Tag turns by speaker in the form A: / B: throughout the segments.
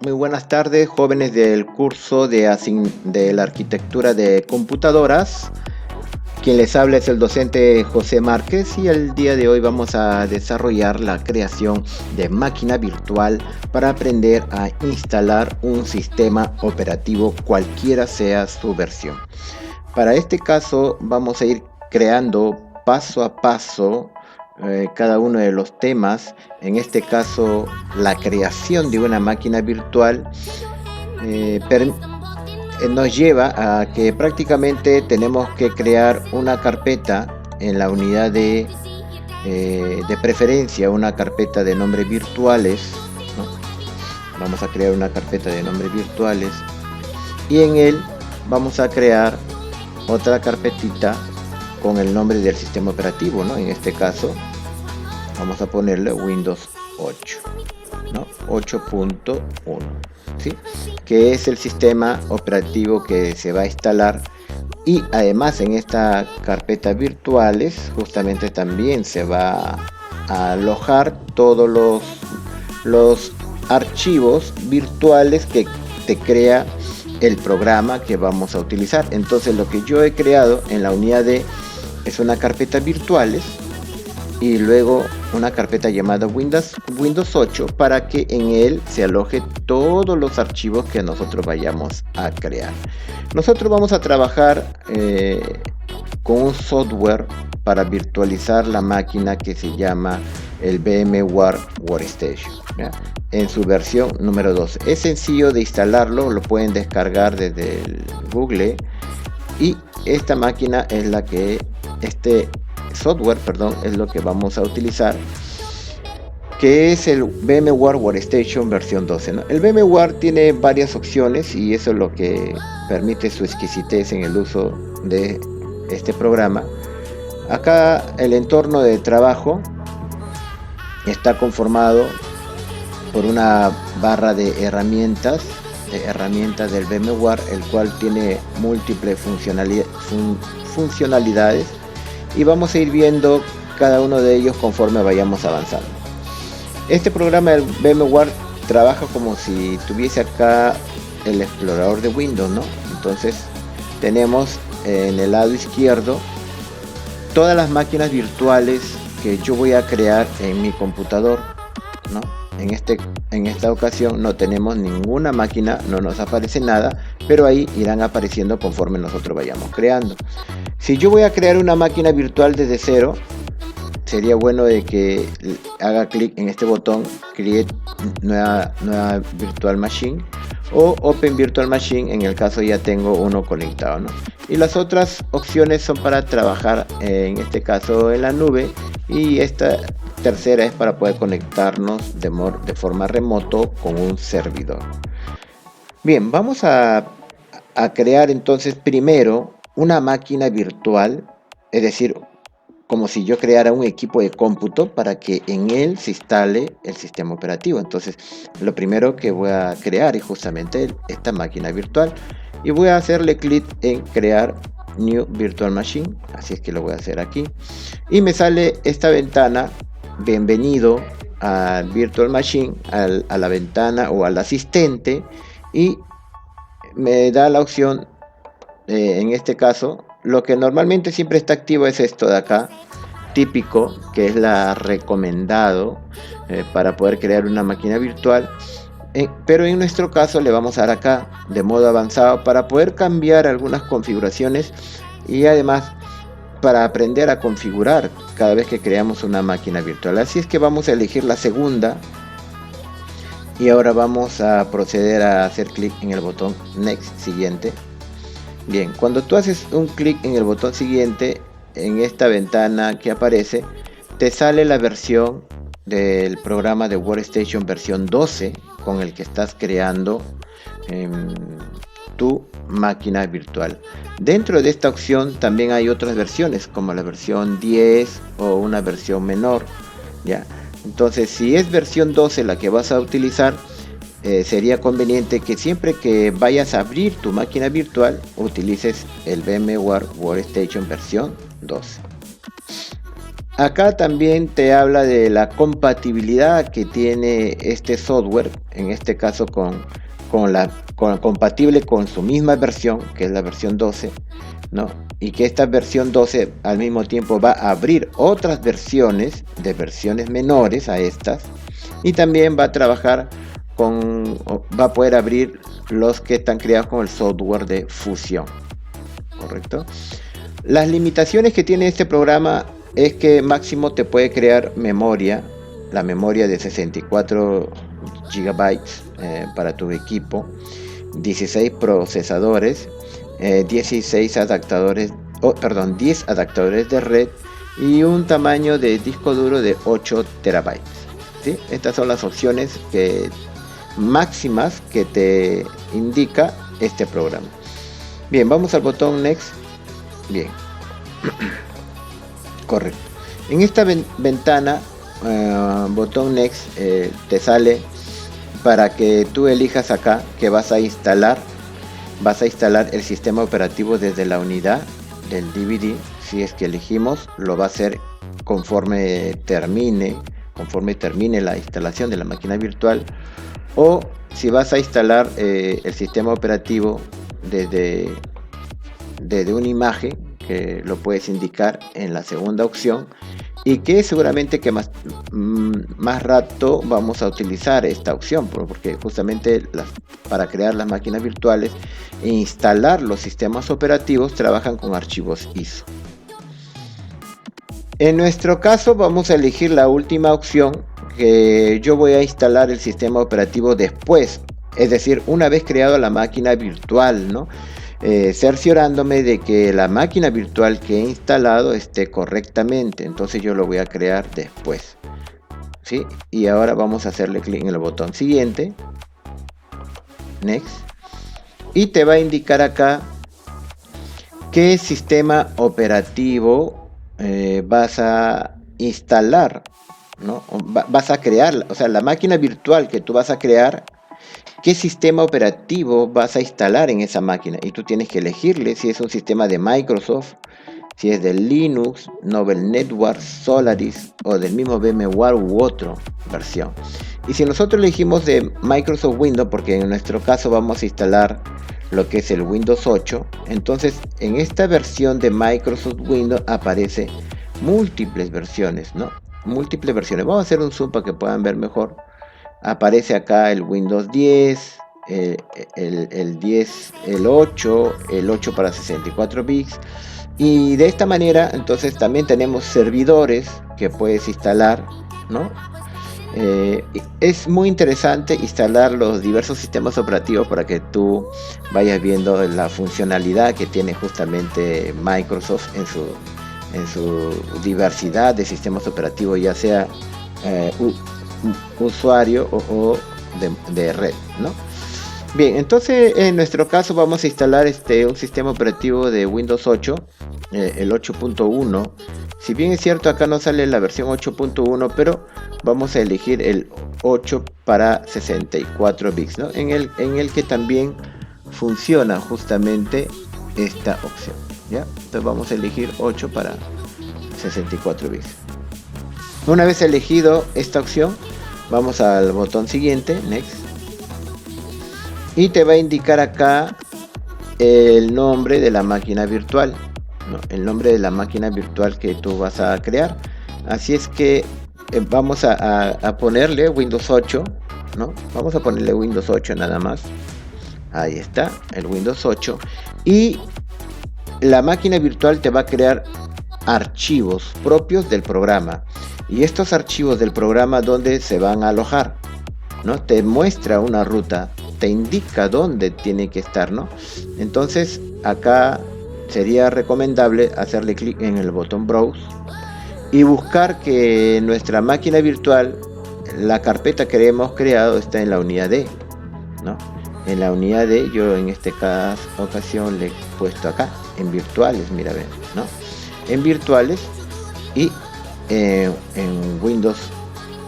A: Muy buenas tardes, jóvenes del curso de la arquitectura de computadoras. Quien les habla es el docente José Márquez y el día de hoy vamos a desarrollar la creación de máquina virtual para aprender a instalar un sistema operativo cualquiera sea su versión. Para este caso vamos a ir creando paso a paso cada uno de los temas. En este caso, la creación de una máquina virtual eh, per- nos lleva a que prácticamente tenemos que crear una carpeta en la unidad de preferencia, una carpeta de nombres virtuales, ¿no? Vamos a crear una carpeta de nombres virtuales y en él vamos a crear otra carpetita con el nombre del sistema operativo, ¿no? En este caso vamos a ponerle Windows 8, ¿no? 8.1, ¿sí? Que es el sistema operativo que se va a instalar. Y además en esta carpeta virtuales justamente también se va a alojar todos los archivos virtuales que te crea el programa que vamos a utilizar. Entonces lo que yo he creado en la unidad D es una carpeta virtuales y luego una carpeta llamada Windows 8 para que en él se aloje todos los archivos que nosotros vayamos a crear. Nosotros vamos a trabajar con un software para virtualizar la máquina que se llama el VMware Workstation, ¿ya? En su versión número 2. Es sencillo de instalarlo, lo pueden descargar desde el Google y esta máquina es la que software, es lo que vamos a utilizar, que es el VMware Workstation versión 12, ¿no? El VMware tiene varias opciones y eso es lo que permite su exquisitez en el uso de este programa. Acá el entorno de trabajo está conformado por una barra de herramientas del VMware, el cual tiene múltiples funcionalidades y vamos a ir viendo cada uno de ellos conforme vayamos avanzando. Este programa del VMware trabaja como si tuviese acá el explorador de Windows, ¿no? Entonces tenemos en el lado izquierdo todas las máquinas virtuales que yo voy a crear en mi computador, ¿no? En esta ocasión no tenemos ninguna máquina, no nos aparece nada, pero ahí irán apareciendo conforme nosotros vayamos creando. Si yo voy a crear una máquina virtual desde cero, sería bueno de que haga clic en este botón Create nueva Virtual Machine o Open Virtual Machine en el caso ya tengo uno conectado, ¿no? Y las otras opciones son para trabajar en este caso en la nube y esta tercera es para poder conectarnos de forma remoto con un servidor. Bien, vamos a crear entonces primero una máquina virtual, es decir, como si yo creara un equipo de cómputo para que en él se instale el sistema operativo. Entonces, lo primero que voy a crear es justamente esta máquina virtual y voy a hacerle clic en crear New Virtual Machine, así es que lo voy a hacer aquí y me sale esta ventana, bienvenido a Virtual Machine, a la ventana o al asistente, y me da la opción, en este caso, lo que normalmente siempre está activo es esto de acá, típico, que es la recomendado para poder crear una máquina virtual. Pero en nuestro caso le vamos a dar acá de modo avanzado para poder cambiar algunas configuraciones y además para aprender a configurar cada vez que creamos una máquina virtual. Así es que vamos a elegir la segunda y ahora vamos a proceder a hacer clic en el botón Next, siguiente. Bien, cuando tú haces un clic en el botón siguiente, en esta ventana que aparece, te sale la versión del programa de Workstation versión 12 con el que estás creando tu máquina virtual. Dentro de esta opción también hay otras versiones como la versión 10 o una versión menor, ¿ya? Entonces, si es versión 12 la que vas a utilizar, sería conveniente que siempre que vayas a abrir tu máquina virtual utilices el VMware Workstation versión 12. Acá también te habla de la compatibilidad que tiene este software, en este caso compatible con su misma versión, que es la versión 12, ¿no? Y que esta versión 12 al mismo tiempo va a abrir otras versiones de versiones menores a estas, y también va a trabajar va a poder abrir los que están creados con el software de Fusion, ¿correcto? Las limitaciones que tiene este programa es que máximo te puede crear memoria, la memoria de 64 gigabytes para tu equipo, 16 procesadores, 16 adaptadores, 10 adaptadores de red y un tamaño de disco duro de 8 terabytes. ¿Sí? Estas son las opciones máximas que te indica este programa. Bien, vamos al botón Next. Bien, correcto. En esta ventana, botón Next, te sale para que tú elijas acá que vas a instalar el sistema operativo desde la unidad del DVD. Si es que elegimos, lo va a hacer conforme termine la instalación de la máquina virtual, o si vas a instalar el sistema operativo desde una imagen, que lo puedes indicar en la segunda opción, y que seguramente que más rato vamos a utilizar esta opción, porque justamente para crear las máquinas virtuales e instalar los sistemas operativos trabajan con archivos ISO. En nuestro caso vamos a elegir la última opción, que yo voy a instalar el sistema operativo después, es decir, una vez creado la máquina virtual, ¿no? Cerciorándome de que la máquina virtual que he instalado esté correctamente. Entonces yo lo voy a crear después, ¿sí? Y ahora vamos a hacerle clic en el botón siguiente, Next, y te va a indicar acá qué sistema operativo vas a instalar, ¿no? Vas a crear, o sea, la máquina virtual que tú vas a crear, qué sistema operativo vas a instalar en esa máquina, y tú tienes que elegirle si es un sistema de Microsoft, si es de Linux, Novell Network, Solaris o del mismo VMware u otra versión. Y si nosotros elegimos de Microsoft Windows, porque en nuestro caso vamos a instalar lo que es el Windows 8, entonces en esta versión de Microsoft Windows aparece múltiples versiones, ¿no? Múltiples versiones. Vamos a hacer un zoom para que puedan ver mejor. Aparece acá el Windows 10, el 10, el 8 para 64 bits. Y de esta manera, entonces también tenemos servidores que puedes instalar, ¿no? Es muy interesante instalar los diversos sistemas operativos para que tú vayas viendo la funcionalidad que tiene justamente Microsoft en su diversidad de sistemas operativos, ya sea usuario o de red, ¿no? Bien, entonces en nuestro caso vamos a instalar un sistema operativo de Windows 8, el 8.1. Si bien es cierto, acá no sale la versión 8.1, pero vamos a elegir el 8 para 64 bits, ¿no? En el que también funciona justamente esta opción, ¿ya? Entonces vamos a elegir 8 para 64 bits. Una vez elegido esta opción, vamos al botón siguiente, Next, y te va a indicar acá el nombre de la máquina virtual, ¿no? El nombre de la máquina virtual que tú vas a crear. Así es que vamos a ponerle Windows 8, ¿no? Vamos a ponerle Windows 8 nada más. Ahí está, el Windows 8. Y la máquina virtual te va a crear archivos propios del programa. Y estos archivos del programa, ¿dónde se van a alojar? ¿No? Te muestra una ruta, te indica dónde tiene que estar, ¿no? Entonces acá sería recomendable hacerle clic en el botón Browse y buscar que nuestra máquina virtual, la carpeta que hemos creado, está en la unidad D, ¿no? En la unidad D, yo en este ocasión le he puesto acá, en virtuales, mira, ven, ¿no? En virtuales y en Windows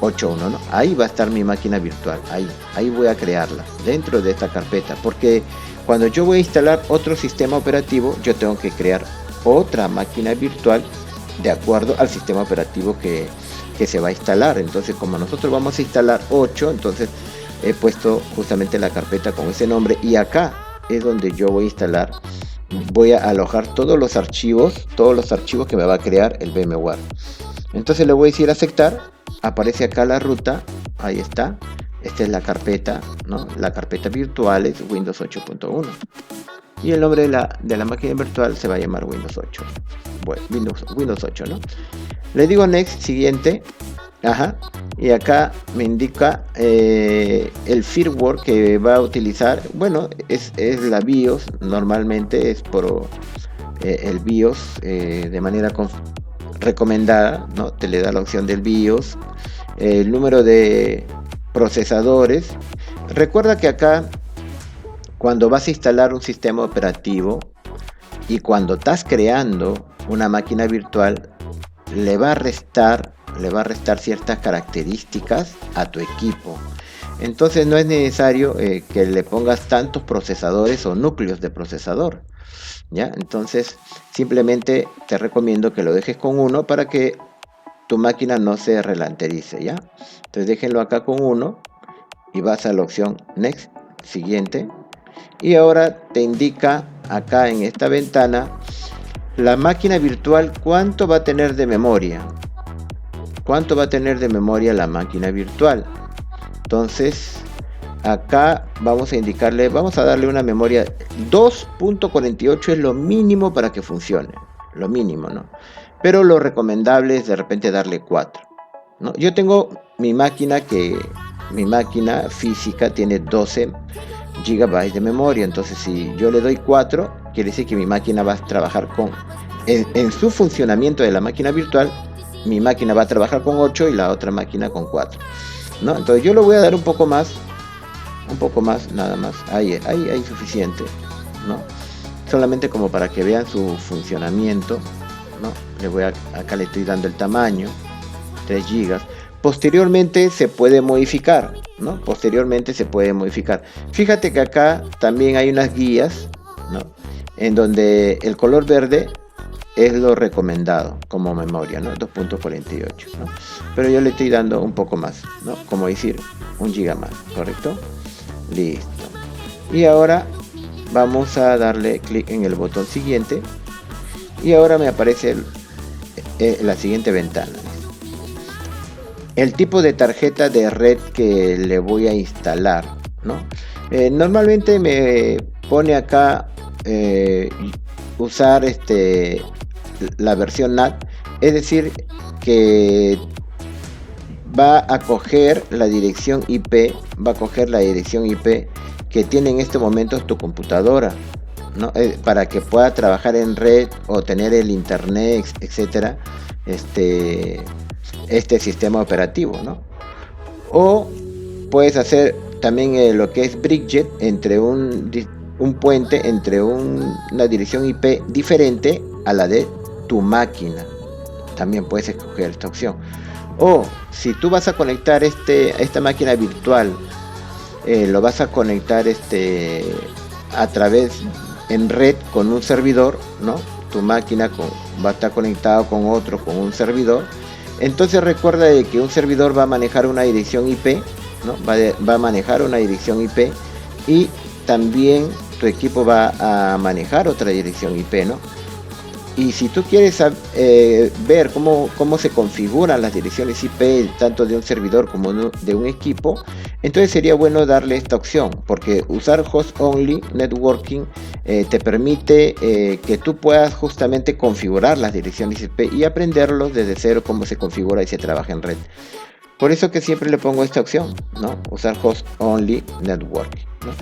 A: 8.1, ¿no? Ahí va a estar mi máquina virtual, ahí voy a crearla, dentro de esta carpeta, porque cuando yo voy a instalar otro sistema operativo, yo tengo que crear otra máquina virtual de acuerdo al sistema operativo que se va a instalar. Entonces, como nosotros vamos a instalar 8, entonces he puesto justamente la carpeta con ese nombre, y acá es donde yo voy a instalar, voy a alojar todos los archivos que me va a crear el VMware. Entonces le voy a decir aceptar, aparece acá la ruta, ahí está, esta es la carpeta, ¿no? La carpeta virtual es Windows 8.1 y el nombre de la máquina virtual se va a llamar Windows 8. Bueno, Windows 8, ¿no? Le digo next, siguiente, y acá me indica el firmware que va a utilizar. Bueno, es la BIOS, normalmente es por el BIOS de manera recomendada, ¿no? Te le da la opción del BIOS, el número de procesadores. Recuerda que acá, cuando vas a instalar un sistema operativo y cuando estás creando una máquina virtual, le va a restar ciertas características a tu equipo. Entonces no es necesario que le pongas tantos procesadores o núcleos de procesador, ¿ya? Entonces simplemente te recomiendo que lo dejes con uno para que tu máquina no se relanterice, ¿ya? Entonces déjenlo acá con uno y vas a la opción next, siguiente, y ahora te indica acá en esta ventana la máquina virtual cuánto va a tener de memoria. ¿Cuánto va a tener de memoria la máquina virtual? Entonces acá vamos a indicarle, vamos a darle una memoria 2.48, es lo mínimo para que funcione, lo mínimo, ¿no? Pero lo recomendable es de repente darle 4, ¿no? Yo tengo mi máquina física tiene 12 GB de memoria, entonces si yo le doy 4, quiere decir que mi máquina va a trabajar en su funcionamiento de la máquina virtual, mi máquina va a trabajar con 8 y la otra máquina con 4, ¿no? Entonces yo le voy a dar un poco más, nada más, ahí suficiente, ¿no? Solamente como para que vean su funcionamiento, ¿no? Acá le estoy dando el tamaño, 3 GB. Posteriormente se puede modificar, ¿no? Fíjate que acá también hay unas guías, ¿no? En donde el color verde es lo recomendado como memoria, ¿no? 2.48, ¿no? Pero yo le estoy dando un poco más, ¿no? Como decir, 1 GB más, ¿correcto? Listo. Y ahora vamos a darle clic en el botón siguiente y ahora me aparece la siguiente ventana. El tipo de tarjeta de red que le voy a instalar, ¿no? Normalmente me pone acá usar la versión NAT, es decir, que va a coger la dirección IP, que tiene en este momento tu computadora, ¿no? Para que pueda trabajar en red o tener el internet, etcétera, este sistema operativo, ¿no? O puedes hacer también lo que es Bridget, entre un puente entre una dirección IP diferente a la de tu máquina. También puedes escoger esta opción. O si tú vas a conectar esta máquina virtual, lo vas a conectar a través en red con un servidor, ¿no? Tu máquina va a estar conectado con un servidor. Entonces recuerda de que un servidor va a manejar una dirección IP, ¿no? Va a manejar una dirección IP y también tu equipo va a manejar otra dirección IP, ¿no? Y si tú quieres ver cómo se configuran las direcciones IP tanto de un servidor como de un equipo, entonces sería bueno darle esta opción, porque usar Host Only Networking te permite que tú puedas justamente configurar las direcciones IP y aprenderlos desde cero cómo se configura y se trabaja en red. Por eso que siempre le pongo esta opción, ¿no? Usar Host Only Networking, ¿no?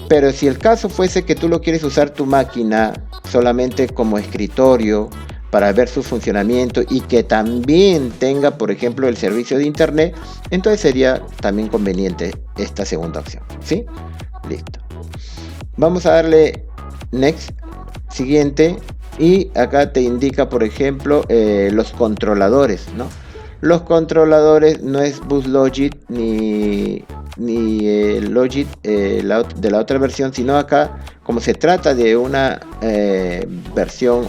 A: Pero si el caso fuese que tú lo quieres usar tu máquina solamente como escritorio para ver su funcionamiento y que también tenga, por ejemplo, el servicio de internet, entonces sería también conveniente esta segunda opción, ¿sí? Listo. Vamos a darle next, siguiente, y acá te indica, por ejemplo, los controladores, ¿no? Los controladores no es BusLogic ni Logic de la otra versión, sino acá, como se trata de una versión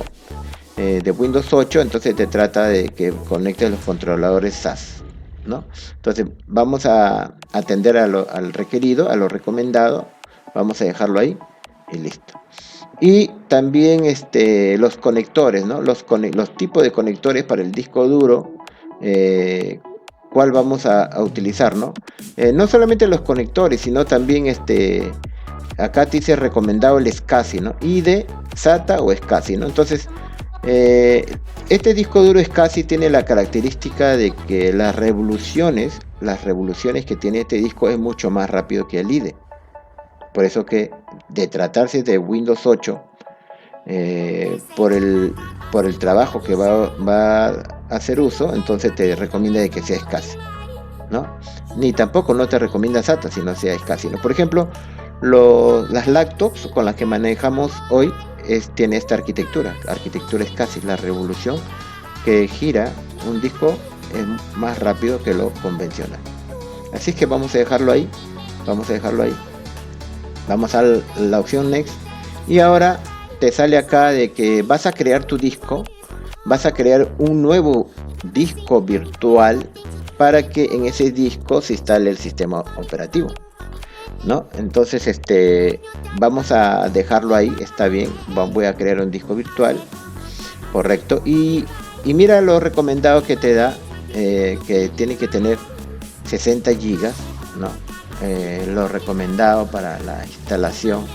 A: de Windows 8, entonces te trata de que conectes los controladores SAS, ¿no? Entonces vamos a atender al requerido, a lo recomendado, vamos a dejarlo ahí y listo. Y también los conectores, ¿no? Los tipos de conectores para el disco duro, cuál vamos a utilizar, ¿no? No solamente los conectores, sino también acá te dice recomendado el SCSI, ¿no? IDE, SATA o SCSI, ¿no? Entonces, este disco duro SCSI tiene la característica de que las revoluciones que tiene este disco es mucho más rápido que el IDE. Por eso que, de tratarse de Windows 8, por el trabajo que va a hacer uso, entonces te recomienda de que sea SCSI, ¿no? Ni tampoco no te recomienda SATA si no sea SCSI, ¿no? Por ejemplo, las laptops con las que manejamos hoy tiene esta arquitectura SCSI, la revolución que gira un disco es más rápido que lo convencional. Así es que vamos a dejarlo ahí, vamos a la opción Next, y ahora te sale acá de que vas a crear tu disco, vas a crear un nuevo disco virtual para que en ese disco se instale el sistema operativo, ¿no? Entonces vamos a dejarlo ahí, está bien, voy a crear un disco virtual, correcto, y mira lo recomendado que te da, que tiene que tener 60 gigas, ¿no? Lo recomendado para la instalación.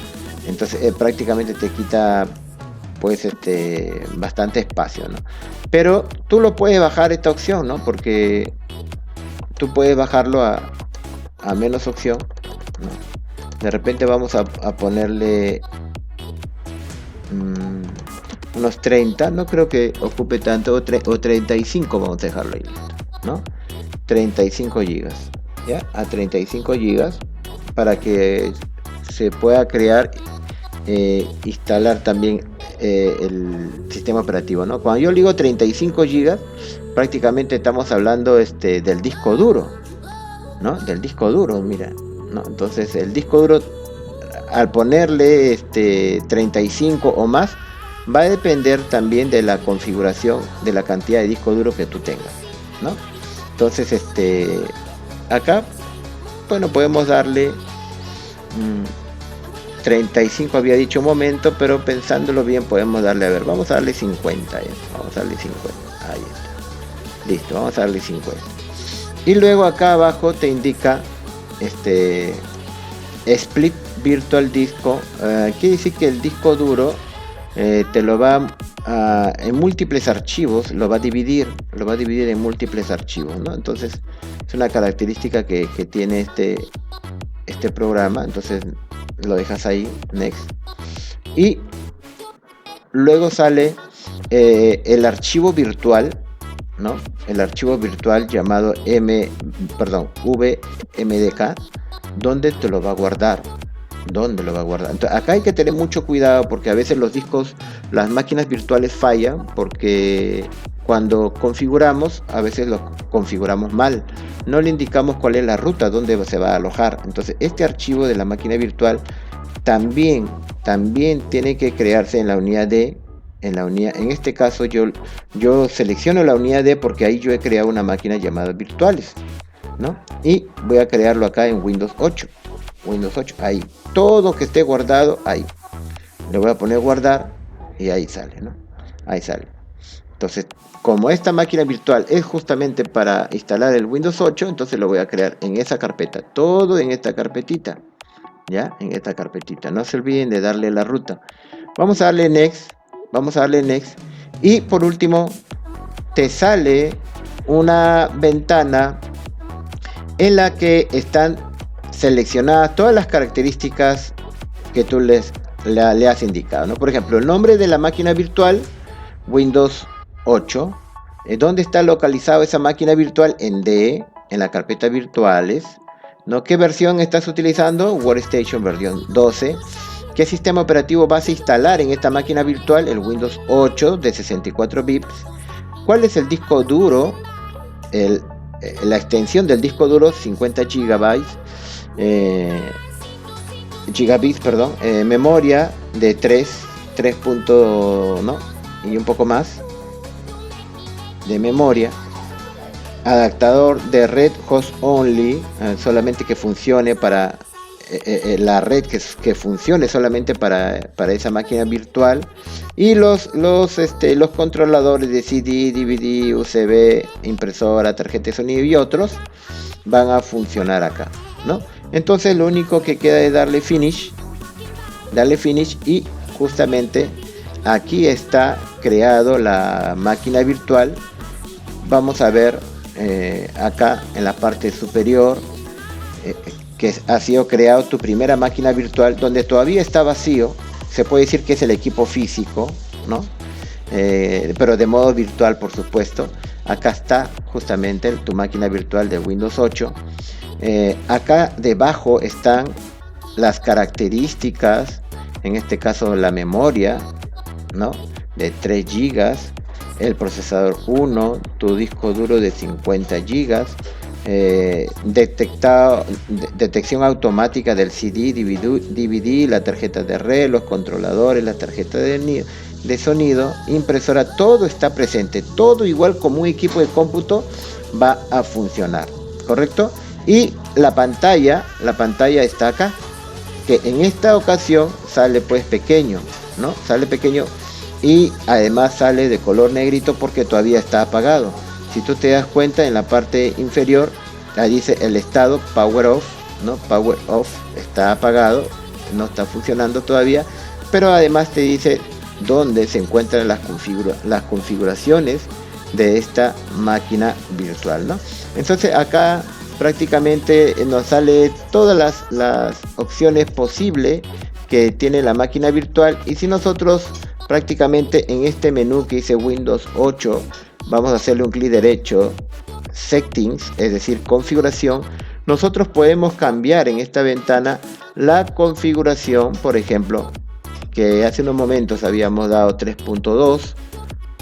A: Entonces prácticamente te quita pues bastante espacio, ¿no? Pero tú lo puedes bajar esta opción, ¿no? Porque tú puedes bajarlo a menos opción, ¿no? De repente vamos a ponerle unos 30, no creo que ocupe tanto, o 35 vamos a dejarlo ahí, ¿no? 35 gigas, ¿ya? A 35 gigas para que se pueda crear, instalar también el sistema operativo, ¿no? Cuando yo digo 35 gigas, prácticamente estamos hablando del disco duro, ¿no? Del disco duro, mira, ¿no? Entonces el disco duro, al ponerle 35 o más, va a depender también de la configuración, de la cantidad de disco duro que tú tengas, ¿no? Entonces acá, bueno, podemos darle 35 había dicho un momento, pero pensándolo bien podemos darle, a ver, vamos a darle 50, vamos a darle 50, ahí está, listo, vamos a darle 50. Y luego acá abajo te indica split virtual disco, quiere decir que el disco duro te lo va en múltiples archivos, lo va a dividir en múltiples archivos, ¿no? Entonces es una característica que tiene este programa. Entonces lo dejas ahí, next, y luego sale el archivo virtual, ¿no? El archivo virtual llamado VMDK, donde te lo va a guardar. Entonces, acá hay que tener mucho cuidado porque a veces los discos, las máquinas virtuales fallan porque cuando configuramos, a veces los configuramos mal, no le indicamos cuál es la ruta donde se va a alojar. Entonces este archivo de la máquina virtual también tiene que crearse en la unidad D. En este caso yo selecciono la unidad D porque ahí yo he creado una máquina llamada virtuales, ¿no? Y voy a crearlo acá en Windows 8, ahí, todo que esté guardado ahí, le voy a poner guardar y ahí sale, ¿no? Ahí sale. Entonces, como esta máquina virtual es justamente para instalar el Windows 8, entonces lo voy a crear en esa carpeta, todo en esta carpetita, ¿ya? En esta carpetita, no se olviden de darle la ruta. Vamos a darle next, y por último te sale una ventana en la que están seleccionadas todas las características que tú le has indicado, ¿no? Por ejemplo, el nombre de la máquina virtual, Windows 8, ¿dónde está localizado esa máquina virtual? En D, en la carpeta virtuales, ¿no? ¿Qué versión estás utilizando? Workstation versión 12. ¿Qué sistema operativo vas a instalar en esta máquina virtual? El Windows 8 de 64 bits. ¿Cuál es el disco duro? La extensión del disco duro, 50 gigabits, memoria de 3. ¿No? y un poco más de memoria. Adaptador de red host only, solamente que funcione para la red que funcione solamente para esa máquina virtual, y los controladores de CD, DVD, USB, impresora, tarjeta de sonido y otros van a funcionar acá, ¿no? Entonces lo único que queda es darle finish y justamente aquí está creado la máquina virtual. Vamos a ver acá en la parte superior que ha sido creado tu primera máquina virtual, donde todavía está vacío. Se puede decir que es el equipo físico, ¿no? Pero de modo virtual, por supuesto. Acá está justamente tu máquina virtual de Windows 8. Acá debajo están las características, en este caso la memoria, ¿no? De 3 GB, el procesador 1, tu disco duro de 50 GB, detección automática del CD, DVD, la tarjeta de red, los controladores, la tarjeta de sonido, impresora, todo está presente, todo igual como un equipo de cómputo va a funcionar, ¿correcto? Y la pantalla está acá, que en esta ocasión sale pues pequeño, ¿no? Sale pequeño y además sale de color negrito porque todavía está apagado. Si tú te das cuenta, en la parte inferior ahí dice el estado power off, ¿no? Power off, está apagado, no está funcionando todavía, pero además te dice dónde se encuentran las configuraciones de esta máquina virtual, ¿no? Entonces acá prácticamente nos sale todas las opciones posibles que tiene la máquina virtual, y si nosotros prácticamente en este menú que dice Windows 8 vamos a hacerle un clic derecho, Settings, es decir, configuración, nosotros podemos cambiar en esta ventana la configuración, por ejemplo, que hace unos momentos habíamos dado 3.2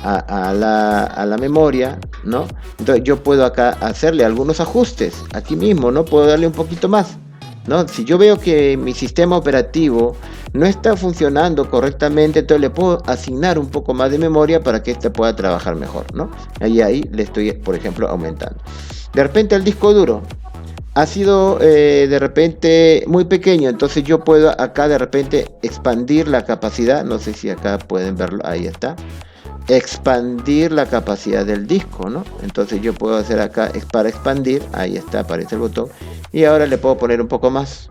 A: a la memoria, ¿no? Entonces yo puedo acá hacerle algunos ajustes, aquí mismo, ¿no? Puedo darle un poquito más, ¿no? Si yo veo que mi sistema operativo no está funcionando correctamente, entonces le puedo asignar un poco más de memoria para que éste pueda trabajar mejor, ¿no? Ahí le estoy, por ejemplo, aumentando. De repente el disco duro ha sido de repente muy pequeño, entonces yo puedo acá de repente expandir la capacidad, no sé si acá pueden verlo, ahí está, expandir la capacidad del disco, ¿no? Entonces yo puedo hacer acá para expandir, ahí está, aparece el botón, y ahora le puedo poner un poco más,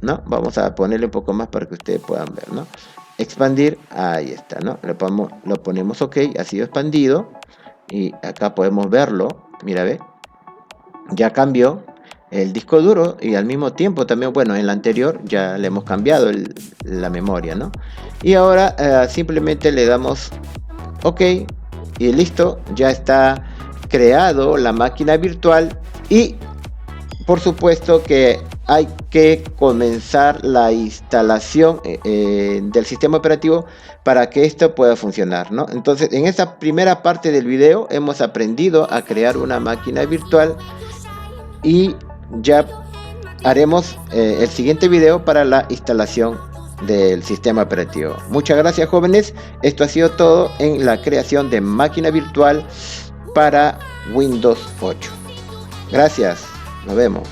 A: ¿no? Vamos a ponerle un poco más para que ustedes puedan ver, ¿no? Expandir, ahí está, ¿no? Lo ponemos OK, ha sido expandido, y acá podemos verlo, mira, ve, ya cambió el disco duro, y al mismo tiempo también, bueno, en la anterior ya le hemos cambiado la memoria, ¿no? Y ahora simplemente le damos OK y listo, ya está creado la máquina virtual, y por supuesto que hay que comenzar la instalación del sistema operativo para que esto pueda funcionar, ¿no? Entonces, en esta primera parte del video hemos aprendido a crear una máquina virtual, y ya haremos el siguiente video para la instalación del sistema operativo. Muchas gracias, jóvenes. Esto ha sido todo en la creación de máquina virtual para Windows 8. Gracias, nos vemos.